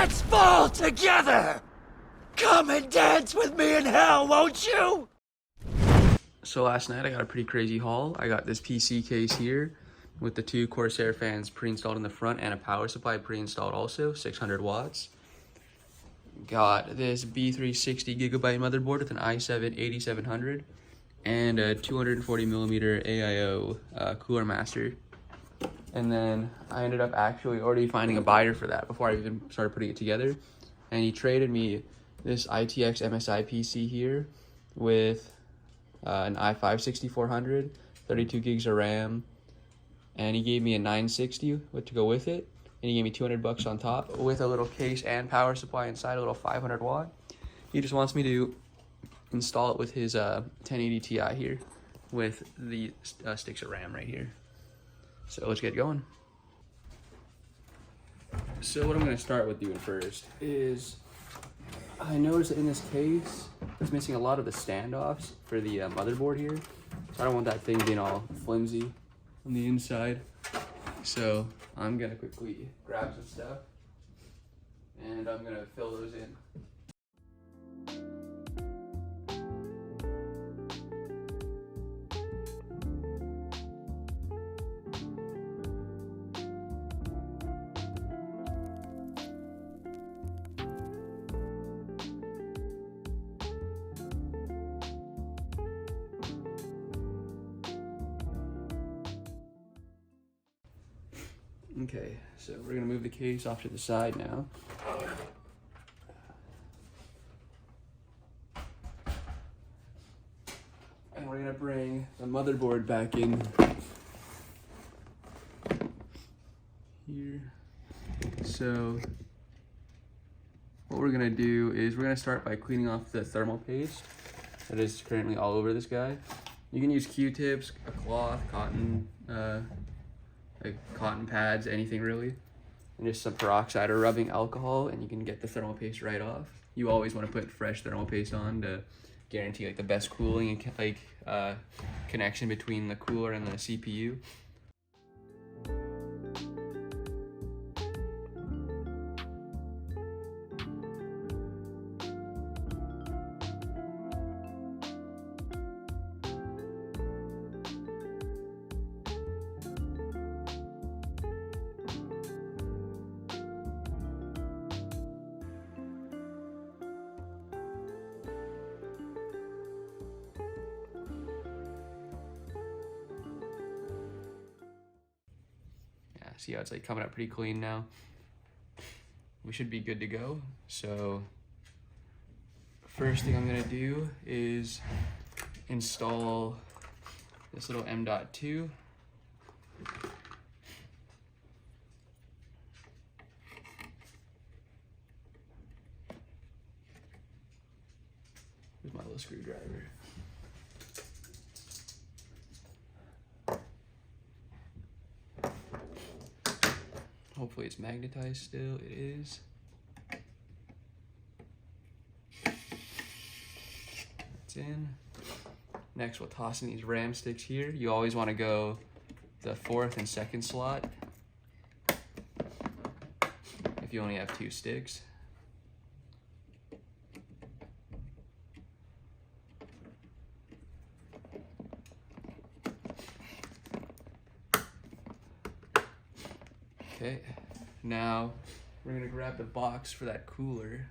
Let's fall together! Come and dance with me in hell, won't you? So last night I got a pretty crazy haul. I got this PC case here with the 2 Corsair fans pre-installed in the front and a power supply pre-installed also, 600 watts. Got this B360 gigabyte motherboard with an i7 8700 and a 240 millimeter AIO cooler master. And then I ended up actually already finding a buyer for that before I even started putting it together. And he traded me this ITX MSI PC here with an i5 6400, 32 gigs of RAM, and he gave me a 960 to go with it, and he gave me 200 bucks on top with a little case and power supply inside, a little 500 watt. He just wants me to install it with his 1080 Ti here with the sticks of RAM right here. So let's get going. So what I'm going to start with doing first is I noticed that in this case it's missing a lot of the standoffs for the motherboard here. So I don't want that thing being all flimsy on the inside. So I'm going to quickly grab some stuff and I'm going to fill those in. Okay, so we're gonna move the case off to the side now. And we're gonna bring the motherboard back in here. So what we're gonna do is we're gonna start by cleaning off the thermal paste that is currently all over this guy. You can use Q-tips, a cloth, cotton, like cotton pads, anything really, and just some peroxide or rubbing alcohol, and you can get the thermal paste right off. You always want to put fresh thermal paste on to guarantee like the best cooling and connection between the cooler and the CPU. See how it's like coming up pretty clean now. We should be good to go. So first thing I'm gonna do is install this little M.2. Here's my little screwdriver. Hopefully it's magnetized still, it is. It's in. Next we'll toss in these RAM sticks here. You always want to go the 4th and 2nd slot if you only have 2 sticks. Okay, now we're gonna grab the box for that cooler.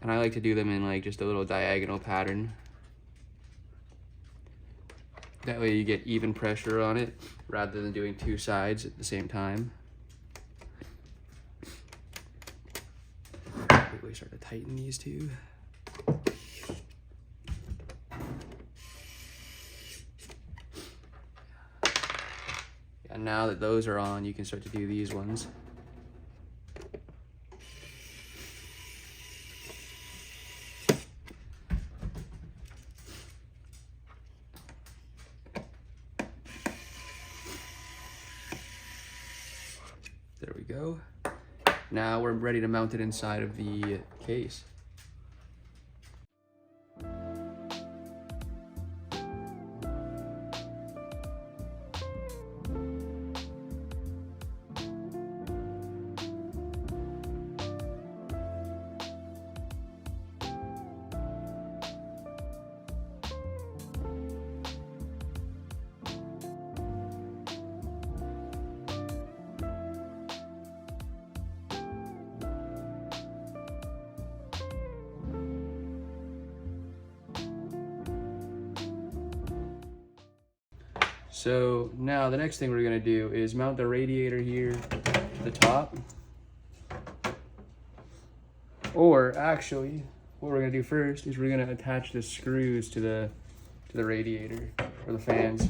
And I like to do them in like just a little diagonal pattern. That way you get even pressure on it rather than doing 2 sides at the same time. Quickly start to tighten these two. And now that those are on, you can start to do these ones. There we go. Now we're ready to mount it inside of the case. So now the next thing we're gonna do is mount the radiator here to the top. Or actually, what we're gonna do first is we're gonna attach the screws to the radiator or the fans.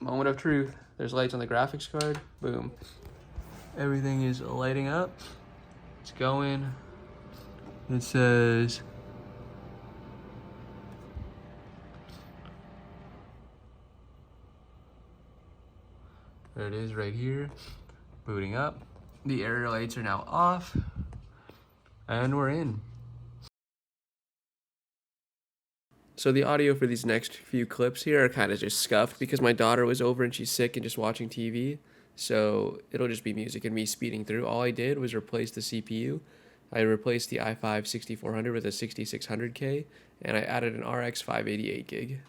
Moment of truth. There's lights on the graphics card. Boom. Everything is lighting up. It's going. It says there it is right here. Booting up. The area lights are now off. And we're in. So the audio for these next few clips here are kind of just scuffed because my daughter was over and she's sick and just watching TV. So it'll just be music and me speeding through. All I did was replace the CPU. I replaced the i5 6400 with a 6600K, and I added an RX 588 gig.